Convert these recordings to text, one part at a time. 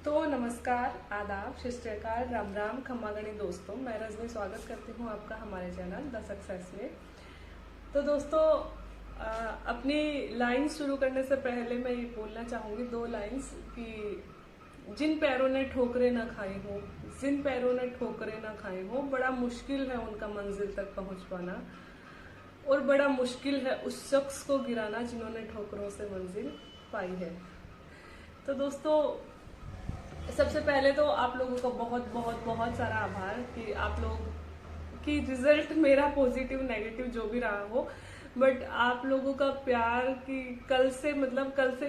तो नमस्कार, आदाब, शिष्टाचार, राम राम, खम्मा गणी दोस्तों। मैं रजनी स्वागत करती हूँ आपका हमारे चैनल द सक्सेस में। तो दोस्तों, अपनी लाइन शुरू करने से पहले मैं ये बोलना चाहूँगी दो लाइंस कि जिन पैरों ने ठोकरें ना खाई हो, जिन पैरों ने ठोकरें ना खाई हो, बड़ा मुश्किल है उनका मंजिल तक पहुँच पाना, और बड़ा मुश्किल है उस शख्स को गिराना जिन्होंने ठोकरों से मंजिल पाई है। तो दोस्तों, सबसे पहले तो आप लोगों का बहुत बहुत बहुत सारा आभार कि आप लोग की रिजल्ट मेरा पॉजिटिव नेगेटिव जो भी रहा हो, बट आप लोगों का प्यार कि कल से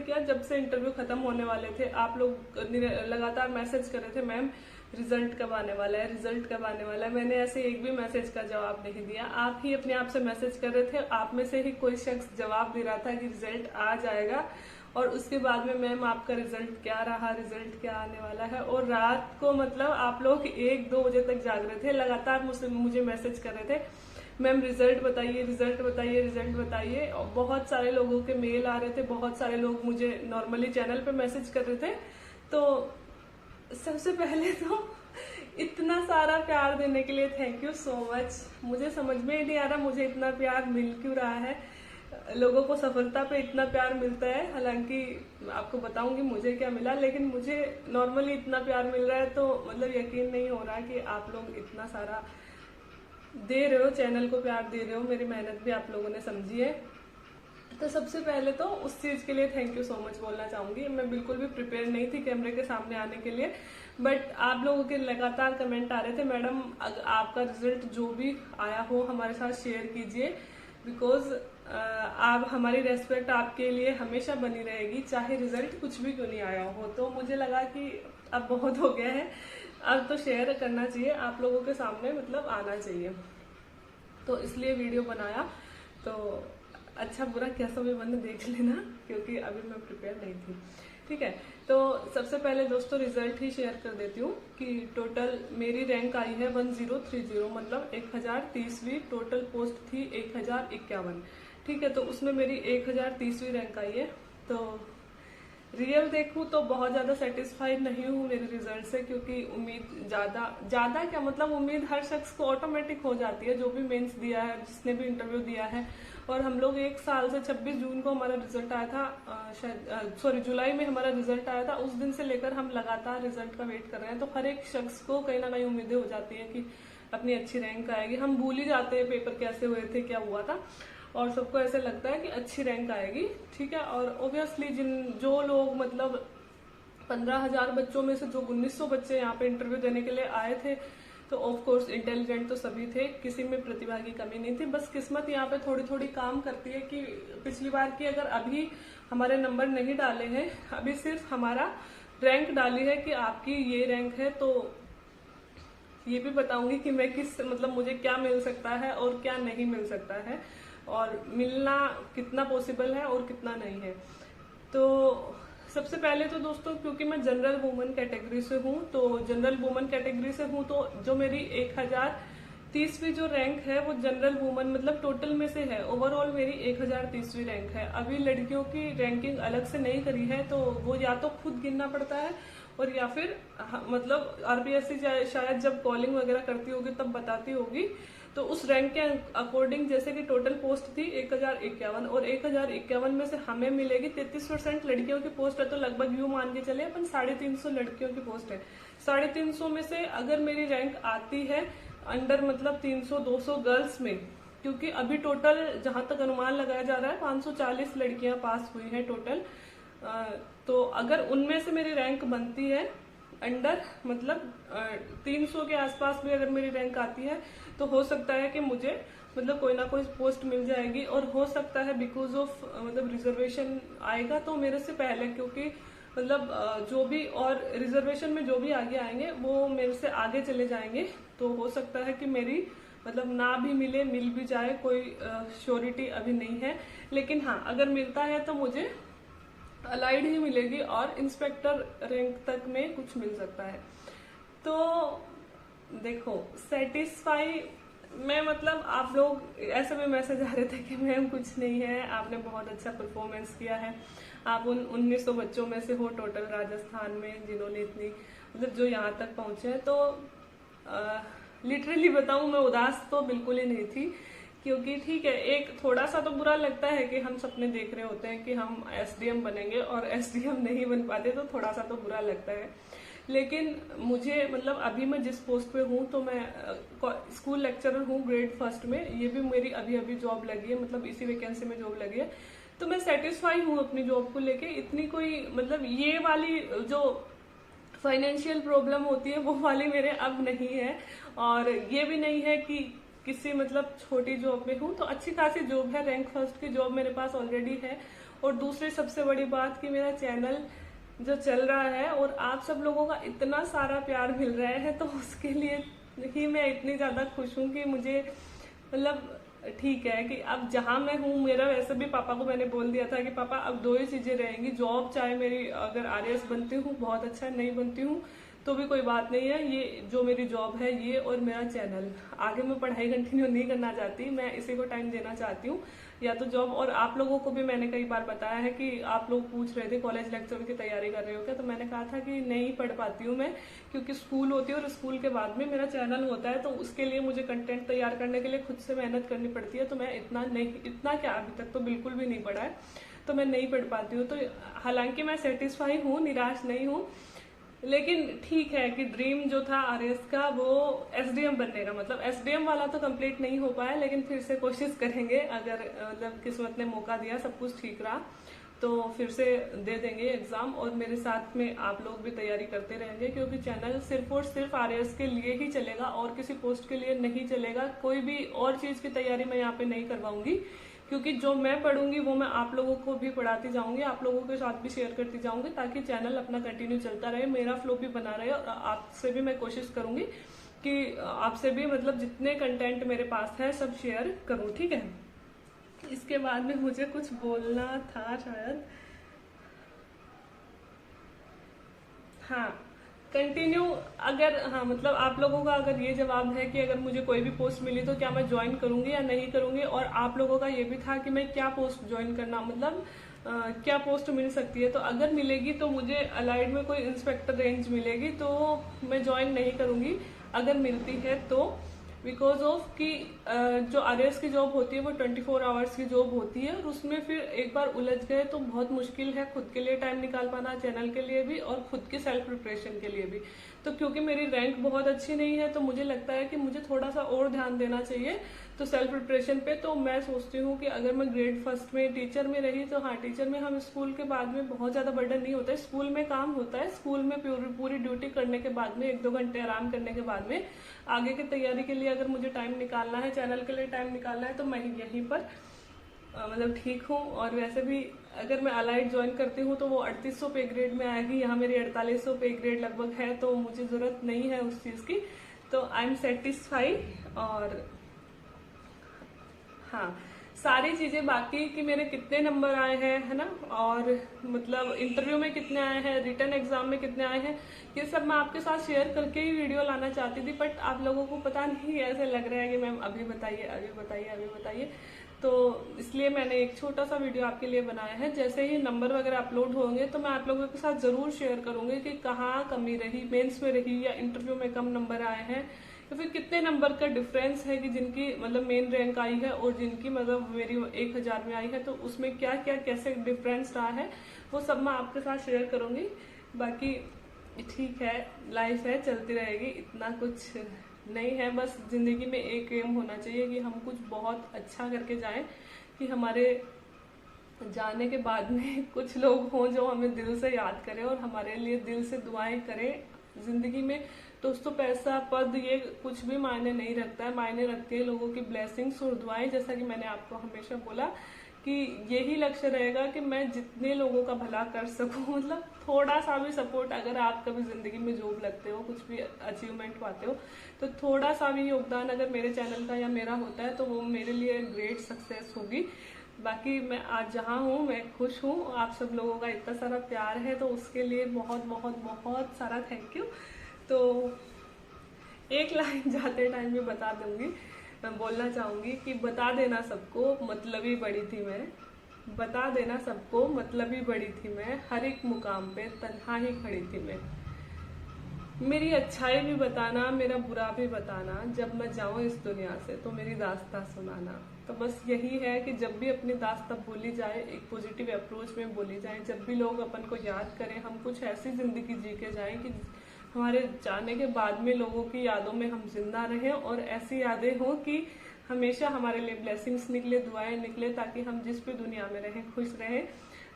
क्या, जब से इंटरव्यू खत्म होने वाले थे आप लोग लगातार मैसेज कर रहे थे, मैम रिजल्ट कब आने वाला है, रिजल्ट कब आने वाला है। मैंने ऐसे एक भी मैसेज का जवाब नहीं दिया, आप ही अपने आप से मैसेज कर रहे थे। आप में से ही कोई शख्स जवाब दे रहा था कि रिजल्ट आ जाएगा, और उसके बाद में मैम आपका रिजल्ट क्या रहा, रिजल्ट क्या आने वाला है। और रात को आप लोग 1-2 बजे तक जाग रहे थे, लगातार मुझे मैसेज कर रहे थे, मैम रिजल्ट बताइए, रिजल्ट बताइए, रिजल्ट बताइए। और बहुत सारे लोगों के मेल आ रहे थे, बहुत सारे लोग मुझे नॉर्मली चैनल पे मैसेज कर रहे थे। तो सबसे पहले तो इतना सारा प्यार देने के लिए थैंक यू सो मच। मुझे समझ में ही नहीं आ रहा मुझे इतना प्यार मिल क्यों रहा है। लोगों को सफलता पे इतना प्यार मिलता है, हालांकि आपको बताऊंगी मुझे क्या मिला, लेकिन मुझे नॉर्मली इतना प्यार मिल रहा है तो यकीन नहीं हो रहा कि आप लोग इतना सारा दे रहे हो, चैनल को प्यार दे रहे हो, मेरी मेहनत भी आप लोगों ने समझी है। तो सबसे पहले तो उस चीज के लिए थैंक यू सो मच बोलना चाहूंगी। मैं बिल्कुल भी प्रिपेयर नहीं थी कैमरे के सामने आने के लिए, बट आप लोगों के लगातार कमेंट आ रहे थे, मैडम आपका रिजल्ट जो भी आया हो हमारे साथ शेयर कीजिए, बिकॉज आप हमारी रेस्पेक्ट आपके लिए हमेशा बनी रहेगी, चाहे रिजल्ट कुछ भी क्यों नहीं आया हो। तो मुझे लगा कि अब बहुत हो गया है, अब तो शेयर करना चाहिए, आप लोगों के सामने आना चाहिए, तो इसलिए वीडियो बनाया। तो अच्छा बुरा कैसा भी बंद देख लेना, क्योंकि अभी मैं प्रिपेयर नहीं थी। ठीक है, तो सबसे पहले दोस्तों रिजल्ट ही शेयर कर देती हूँ कि टोटल मेरी रैंक आई है 1030, 1030वीं टोटल पोस्ट थी 1051। ठीक है, तो उसमें मेरी 1030वीं रैंक आई है। तो रियल देखूं तो बहुत ज्यादा सेटिस्फाइड नहीं हूँ मेरे रिजल्ट से, क्योंकि उम्मीद ज्यादा क्या उम्मीद हर शख्स को ऑटोमेटिक हो जाती है, जो भी मेंस दिया है, जिसने भी इंटरव्यू दिया है। और हम लोग 1 साल से 26 जून को हमारा रिजल्ट आया था, जुलाई में हमारा रिजल्ट आया था, उस दिन से लेकर हम लगातार रिजल्ट का वेट कर रहे हैं। तो हर एक शख्स को कहीं ना कहीं उम्मीदें हो जाती है कि अपनी अच्छी रैंक आएगी। हम भूल ही जाते हैं पेपर कैसे हुए थे, क्या हुआ था, और सबको ऐसे लगता है कि अच्छी रैंक आएगी। ठीक है, और ओब्वियसली जो लोग 15,000 बच्चों में से जो 1900 बच्चे यहाँ पे इंटरव्यू देने के लिए आए थे, तो ऑफ कोर्स इंटेलिजेंट तो सभी थे, किसी में प्रतिभा की कमी नहीं थी। बस किस्मत यहाँ पे थोड़ी थोड़ी काम करती है कि पिछली बार की अगर अभी हमारे नंबर नहीं डाले हैं, अभी सिर्फ हमारा रैंक डाली है कि आपकी ये रैंक है, तो ये भी बताऊंगी कि मैं किस मुझे क्या मिल सकता है और क्या नहीं मिल सकता है, और मिलना कितना पॉसिबल है और कितना नहीं है। तो सबसे पहले तो दोस्तों, क्योंकि मैं जनरल वुमन कैटेगरी से हूँ, तो जनरल वुमन कैटेगरी से हूँ, तो जो मेरी 1030वीं जो रैंक है वो जनरल वुमन टोटल में से है। ओवरऑल मेरी 1030वीं रैंक है। अभी लड़कियों की रैंकिंग अलग से नहीं करी है, तो वो या तो खुद गिनना पड़ता है, और या फिर आरपीएससी शायद जब कॉलिंग वगैरह करती होगी तब बताती होगी। तो उस रैंक के अकॉर्डिंग जैसे कि टोटल पोस्ट थी 1051, और 1051 में से हमें मिलेगी 33% लड़कियों की पोस्ट है, तो लगभग यूं मान के चले अपन 350 लड़कियों की पोस्ट है। 350 में से अगर मेरी रैंक आती है अंडर 300-200 गर्ल्स में, क्योंकि अभी टोटल जहां तक अनुमान लगाया जा रहा है 540 लड़कियां पास हुई हैं टोटल, तो अगर उनमें से मेरी रैंक बनती है अंडर 300 के आसपास भी अगर मेरी रैंक आती है, तो हो सकता है कि मुझे कोई ना कोई पोस्ट मिल जाएगी, और हो सकता है बिकॉज ऑफ रिजर्वेशन आएगा तो मेरे से पहले, क्योंकि जो भी और रिजर्वेशन में जो भी आगे आएंगे वो मेरे से आगे चले जाएंगे। तो हो सकता है कि मेरी ना भी मिले, मिल भी जाए, कोई श्योरिटी अभी नहीं है। लेकिन हाँ, अगर मिलता है तो मुझे अलाइड ही मिलेगी, और इंस्पेक्टर रैंक तक में कुछ मिल सकता है। तो देखो, सेटिस्फाई मैं मतलब आप लोग ऐसे में मैसेज आ रहे थे कि मैम कुछ नहीं है, आपने बहुत अच्छा परफॉर्मेंस किया है, आप उन 1900 बच्चों में से हो टोटल राजस्थान में जिन्होंने इतनी मतलब जो यहाँ तक पहुंचे हैं। तो लिटरली बताऊं, मैं उदास तो बिल्कुल ही नहीं थी, क्योंकि ठीक है एक थोड़ा सा तो बुरा लगता है कि हम सपने देख रहे होते हैं कि हम एसडीएम बनेंगे और एसडीएम नहीं बन पाते, तो थोड़ा सा तो बुरा लगता है। लेकिन मुझे मतलब अभी मैं जिस पोस्ट पे हूँ, तो मैं स्कूल लेक्चरर हूँ ग्रेड फर्स्ट में, ये भी मेरी अभी अभी जॉब लगी है, मतलब इसी वैकेंसी में जॉब लगी है। तो मैं सेटिस्फाई हूँ अपनी जॉब को लेके, इतनी कोई मतलब ये वाली जो फाइनेंशियल प्रॉब्लम होती है वो वाली मेरे अब नहीं है। और ये भी नहीं है कि किसी मतलब छोटी जॉब में हूँ, तो अच्छी खासी जॉब है, रैंक फर्स्ट की जॉब मेरे पास ऑलरेडी है। और दूसरी सबसे बड़ी बात कि मेरा चैनल जो चल रहा है और आप सब लोगों का इतना सारा प्यार मिल रहा है, तो उसके लिए ही मैं इतनी ज्यादा खुश हूँ कि मुझे मतलब ठीक है कि अब जहां मैं हूँ, मेरा वैसे भी पापा को मैंने बोल दिया था कि पापा अब दो ही चीजें रहेंगी, जॉब चाहे मेरी अगर आरएएस बनती हूँ बहुत अच्छा, नहीं बनती हूँ तो भी कोई बात नहीं है, ये जो मेरी जॉब है ये और मेरा चैनल। आगे मैं पढ़ाई कंटिन्यू नहीं करना चाहती, मैं इसी को टाइम देना चाहती हूँ, या तो जॉब। और आप लोगों को भी मैंने कई बार बताया है कि आप लोग पूछ रहे थे कॉलेज लेक्चर की तैयारी कर रहे हो क्या, तो मैंने कहा था कि नहीं पढ़ पाती हूँ मैं, क्योंकि स्कूल होती है और स्कूल के बाद में मेरा चैनल होता है, तो उसके लिए मुझे कंटेंट तैयार करने के लिए खुद से मेहनत करनी पड़ती है। तो मैं इतना क्या अभी तक तो बिल्कुल भी नहीं पढ़ा है, तो मैं नहीं पढ़ पाती हूँ। तो हालांकि मैं सेटिस्फाई हूँ, निराश नहीं हूँ, लेकिन ठीक है कि ड्रीम जो था आरएस का वो एसडीएम बनने का, मतलब एसडीएम वाला तो कंप्लीट नहीं हो पाया, लेकिन फिर से कोशिश करेंगे, अगर मतलब किस्मत ने मौका दिया, सब कुछ ठीक रहा तो फिर से दे देंगे एग्जाम। और मेरे साथ में आप लोग भी तैयारी करते रहेंगे, क्योंकि चैनल सिर्फ और सिर्फ आरएस के लिए ही चलेगा और किसी पोस्ट के लिए नहीं चलेगा। कोई भी और चीज की तैयारी मैं यहाँ पे नहीं करवाऊंगी, क्योंकि जो मैं पढ़ूंगी वो मैं आप लोगों को भी पढ़ाती जाऊंगी, आप लोगों के साथ भी शेयर करती जाऊंगी, ताकि चैनल अपना कंटिन्यू चलता रहे, मेरा फ्लो भी बना रहे। और आपसे भी मैं कोशिश करूंगी कि आपसे भी मतलब जितने कंटेंट मेरे पास है सब शेयर करूं, ठीक है। इसके बाद में मुझे कुछ बोलना था शायद, हाँ कंटिन्यू, अगर हाँ मतलब आप लोगों का अगर ये जवाब है कि अगर मुझे कोई भी पोस्ट मिली तो क्या मैं ज्वाइन करूंगी या नहीं करूंगी, और आप लोगों का ये भी था कि मैं क्या पोस्ट ज्वाइन करना, मतलब क्या पोस्ट मिल सकती है। तो अगर मिलेगी तो मुझे अलाइड में कोई इंस्पेक्टर रेंज मिलेगी तो मैं ज्वाइन नहीं करूंगी, अगर मिलती है तो, बिकॉज ऑफ कि जो आरएस की जॉब होती है वो 24 आवर्स की जॉब होती है, और उसमें फिर एक बार उलझ गए तो बहुत मुश्किल है खुद के लिए टाइम निकाल पाना, चैनल के लिए भी और खुद की सेल्फ प्रिपरेशन के लिए भी। तो क्योंकि मेरी रैंक बहुत अच्छी नहीं है, तो मुझे लगता है कि मुझे थोड़ा सा और ध्यान देना चाहिए तो सेल्फ प्रिपरेशन पे। तो मैं सोचती हूँ कि अगर मैं ग्रेड फर्स्ट में टीचर में रही तो हाँ, टीचर में हम स्कूल के बाद में बहुत ज्यादा बर्डन नहीं होता है, स्कूल में काम होता है, स्कूल में पूरी ड्यूटी करने के बाद में 1-2 घंटे आराम करने के बाद में आगे की तैयारी के लिए अगर मुझे टाइम निकालना है, चैनल के लिए टाइम निकालना है, तो मैं यहीं पर मतलब ठीक हूँ। और वैसे भी अगर मैं अलाइड ज्वाइन करती हूँ तो वो 3800 पे ग्रेड में आएगी, यहाँ मेरी 4800 पे ग्रेड लगभग है, तो मुझे जरूरत नहीं है उस चीज की, तो आई एम सेटिस्फाइड। और हाँ, सारी चीजें बाकी कि मेरे कितने नंबर आए हैं, है ना, और मतलब इंटरव्यू में कितने आए हैं, रिटन एग्जाम में कितने आए हैं, ये सब मैं आपके साथ शेयर करके ही वीडियो लाना चाहती थी, बट आप लोगों को पता नहीं ऐसे लग रहा है कि मैम अभी बताइए अभी बताइए अभी बताइए, तो इसलिए मैंने एक छोटा सा वीडियो आपके लिए बनाया है। जैसे ही नंबर वगैरह अपलोड होंगे तो मैं आप लोगों के साथ जरूर शेयर करूंगी कि कहाँ कमी रही, मेंस में रही या इंटरव्यू में कम नंबर आए हैं, तो फिर कितने नंबर का डिफरेंस है कि जिनकी मतलब मेन रैंक आई है और जिनकी मतलब मेरी 1000 में आई है, तो उसमें क्या क्या कैसे डिफरेंस रहा है वो सब मैं आपके साथ शेयर करूंगी। बाकी ठीक है, लाइफ है, चलती रहेगी, इतना कुछ नहीं है, बस जिंदगी में एक एम होना चाहिए कि हम कुछ बहुत अच्छा करके जाएं, कि हमारे जाने के बाद में कुछ लोग हों जो हमें दिल से याद करें और हमारे लिए दिल से दुआएं करें। जिंदगी में दोस्तों पैसा पद ये कुछ भी मायने नहीं रखता है, मायने रखती है लोगों की ब्लेसिंग्स और दुआएं। जैसा कि मैंने आपको हमेशा बोला कि यही लक्ष्य रहेगा कि मैं जितने लोगों का भला कर सकूं, मतलब थोड़ा सा भी सपोर्ट, अगर आप कभी जिंदगी में जॉब लगते हो, कुछ भी अचीवमेंट पाते हो, तो थोड़ा सा भी योगदान अगर मेरे चैनल का या मेरा होता है तो वो मेरे लिए ग्रेट सक्सेस होगी। बाकी मैं आज जहाँ हूँ मैं खुश हूँ, आप सब लोगों का इतना सारा प्यार है तो उसके लिए बहुत बहुत बहुत सारा थैंक यू। तो एक लाइन जाते टाइम में बता दूंगी, मैं बोलना चाहूंगी कि बता देना सबको मतलबी बड़ी थी मैं, बता देना सबको मतलबी बड़ी थी मैं, हर एक मुकाम पे तन्हा ही खड़ी थी मैं। मेरी अच्छाई भी बताना, मेरा बुरा भी बताना, जब मैं जाऊं इस दुनिया से तो मेरी दास्तां सुनाना। तो बस यही है कि जब भी अपनी दास्तां बोली जाए, एक पॉजिटिव अप्रोच में बोली जाए, जब भी लोग अपन को याद करें, हम कुछ ऐसी जिंदगी जी के जाएं कि हमारे जाने के बाद में लोगों की यादों में हम जिंदा रहें, और ऐसी यादें हों कि हमेशा हमारे लिए ब्लेसिंग्स निकले, दुआएं निकले, ताकि हम जिस भी दुनिया में रहें खुश रहें।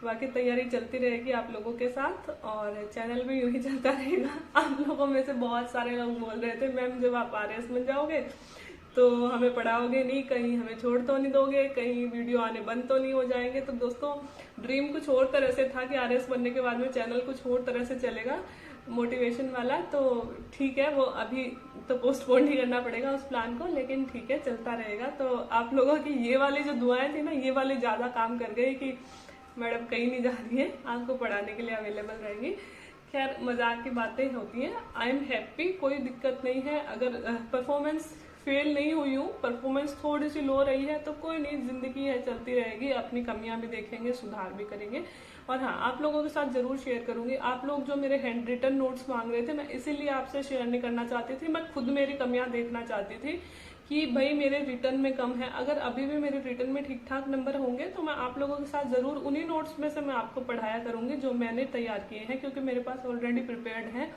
बाकी तैयारी चलती रहेगी आप लोगों के साथ, और चैनल भी यूं ही चलता रहेगा। आप लोगों में से बहुत सारे लोग बोल रहे थे मैम जब आप RS बन जाओगे तो हमें पढ़ाओगे नहीं, कहीं हमें छोड़ तो नहीं दोगे, कहीं वीडियो आने बंद तो नहीं हो जाएंगे। तो दोस्तों ड्रीम कुछ और तरह से था कि RS बनने के बाद में चैनल कुछ और तरह से चलेगा, मोटिवेशन वाला। तो ठीक है, वो अभी तो पोस्टपोन ही करना पड़ेगा उस प्लान को, लेकिन ठीक है चलता रहेगा। तो आप लोगों की ये वाली जो दुआएं थी ना, ये वाली ज्यादा काम कर गई कि मैडम कहीं नहीं जा रही है, आपको पढ़ाने के लिए अवेलेबल रहेंगी। खैर मजाक की बातें होती हैं। आई एम हैप्पी, कोई दिक्कत नहीं है। अगर परफॉर्मेंस फेल नहीं हुई हूँ, परफॉर्मेंस थोड़ी सी लो रही है तो कोई नहीं, जिंदगी है चलती रहेगी, अपनी कमियां भी देखेंगे, सुधार भी करेंगे। और हाँ, आप लोगों के साथ जरूर शेयर करूंगी। आप लोग जो मेरे हैंड रिटन नोट्स मांग रहे थे, मैं इसीलिए आपसे शेयर नहीं करना चाहती थी, मैं खुद मेरी कमियां देखना चाहती थी कि भाई मेरे रिटर्न में कम है। अगर अभी भी मेरे रिटर्न में ठीक ठाक नंबर होंगे तो मैं आप लोगों के साथ जरूर उन्हीं नोट्स में से मैं आपको पढ़ाया करूंगी जो मैंने तैयार किए हैं, क्योंकि मेरे पास ऑलरेडी प्रिपेयर्ड है,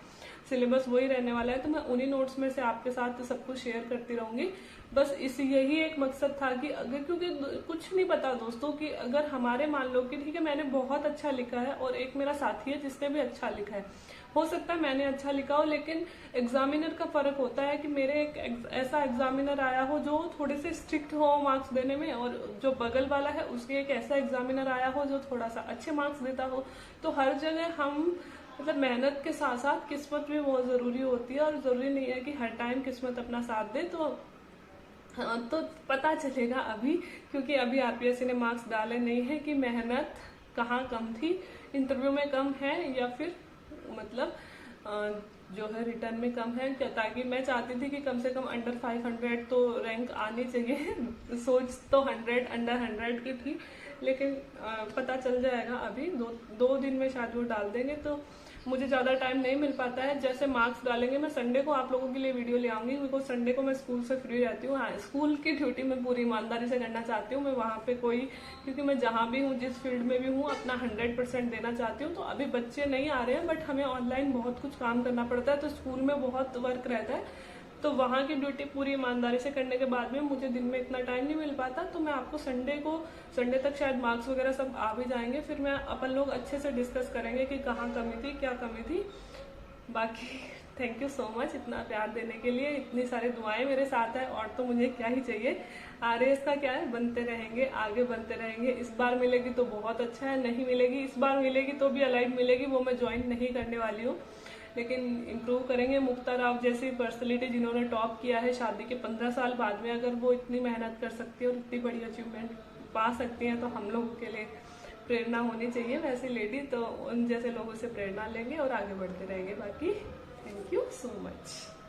सिलेबस वही रहने वाला है। तो मैं उन्हीं नोट्स में से आपके साथ सब कुछ शेयर करती रहूंगी। बस यही एक मकसद था कि अगर, क्योंकि कुछ नहीं पता दोस्तों कि अगर हमारे मान लो कि ठीक है मैंने बहुत अच्छा लिखा है और एक मेरा साथी है जिसने भी अच्छा लिखा है, हो सकता है मैंने अच्छा लिखा हो, लेकिन एग्जामिनर का फर्क होता है कि मेरे एक ऐसा एग्जामिनर आया हो जो थोड़े से स्ट्रिक्ट हो मार्क्स देने में, और जो बगल वाला है उसके एक ऐसा एग्जामिनर आया हो जो थोड़ा सा अच्छे मार्क्स देता हो। तो हर जगह हम मतलब मेहनत के साथ साथ किस्मत भी बहुत जरूरी होती है, और जरूरी नहीं है कि हर टाइम किस्मत अपना साथ दे। तो तो पता चलेगा अभी, क्योंकि अभी RPSC ने मार्क्स डाले नहीं है कि मेहनत कहाँ कम थी, इंटरव्यू में कम है या फिर मतलब जो है रिटर्न में कम है क्या। ताकि मैं चाहती थी कि कम से कम अंडर 500 तो रैंक आनी चाहिए। सोच तो 100 अंडर 100 की थी, लेकिन पता चल जाएगा अभी दो दिन में शायद वो डाल देंगे। तो मुझे ज्यादा टाइम नहीं मिल पाता है। जैसे मार्क्स डालेंगे मैं संडे को आप लोगों के लिए वीडियो ले आऊंगी, बिकॉज संडे को मैं स्कूल से फ्री रहती हूँ। हाँ, स्कूल की ड्यूटी मैं पूरी ईमानदारी से करना चाहती हूँ। मैं वहाँ पे कोई, क्योंकि मैं जहाँ भी हूँ जिस फील्ड में भी हूँ अपना 100% देना चाहती हूँ। तो अभी बच्चे नहीं आ रहे हैं, बट हमें ऑनलाइन बहुत कुछ काम करना पड़ता है, तो स्कूल में बहुत वर्क रहता है। तो वहाँ की ड्यूटी पूरी ईमानदारी से करने के बाद में मुझे दिन में इतना टाइम नहीं मिल पाता। तो मैं आपको संडे तक शायद मार्क्स वगैरह सब आ भी जाएंगे, फिर मैं अपन लोग अच्छे से डिस्कस करेंगे कि कहाँ कमी थी, क्या कमी थी। बाकी थैंक यू सो मच इतना प्यार देने के लिए, इतनी सारी दुआएं मेरे साथ है, और तो मुझे क्या ही चाहिए। RS का क्या है, बनते रहेंगे, आगे बनते रहेंगे। इस बार मिलेगी तो बहुत अच्छा है, नहीं मिलेगी, इस बार मिलेगी तो भी अलाइड मिलेगी, वो मैं ज्वाइन नहीं करने वाली हूँ, लेकिन इम्प्रूव करेंगे। मुक्ता राव जैसी पर्सनैलिटी जिन्होंने टॉप किया है शादी के 15 साल बाद में, अगर वो इतनी मेहनत कर सकती है और इतनी बड़ी अचीवमेंट पा सकती हैं, तो हम लोगों के लिए प्रेरणा होनी चाहिए वैसी लेडी। तो उन जैसे लोगों से प्रेरणा लेंगे और आगे बढ़ते रहेंगे। बाकी थैंक यू सो मच।